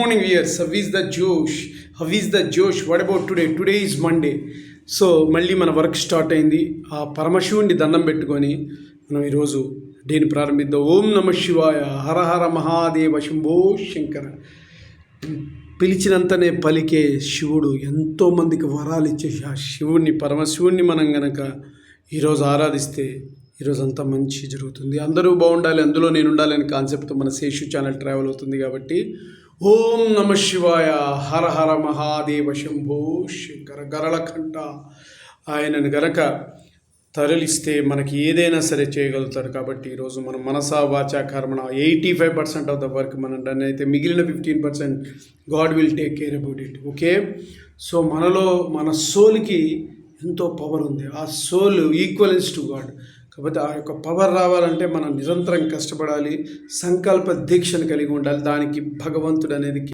Morning viewers, how is the Josh? How is the Josh? What about today? Today is Monday. So మళ్ళీ మన work start అయింది. ఆ పరమశివుని దండం పెట్టుకొని మనం ఈరోజు డేని ప్రారంభిద్దాం. ఓం నమ శివాయ, హర హర మహాదేవ, శంభో శంకర. పిలిచినంతనే పలికే శివుడు ఎంతోమందికి వరాలు ఇచ్చేసి ఆ శివుణ్ణి, పరమశివుణ్ణి మనం గనక ఈరోజు ఆరాధిస్తే ఈరోజు అంతా మంచి జరుగుతుంది. అందరూ బాగుండాలి, అందులో నేను ఉండాలి అనే కాన్సెప్ట్తో మన శేషు ఛానల్ ట్రావెల్ అవుతుంది. కాబట్టి ఓం నమ శివాయ, హర హర మహాదేవ, శంభో శంకర. గరళకంఠ ఆయనను గనక తరలిస్తే మనకి ఏదైనా సరే చేయగలుగుతాడు. కాబట్టి ఈరోజు మనం మనసా వాచా కర్మణ 85% ఆఫ్ ద వర్క్ మనం డన్ అయితే మిగిలిన 15% God will take care about it. Okay, so మనలో మన సోల్కి ఎంతో పవర్ ఉంది. ఆ సోల్ ఈక్వలెన్స్ టు గాడ్. కాబట్టి ఆ యొక్క పవర్ రావాలంటే మనం నిరంతరం కష్టపడాలి, సంకల్ప దీక్షను కలిగి ఉండాలి. దానికి భగవంతుడు అనేది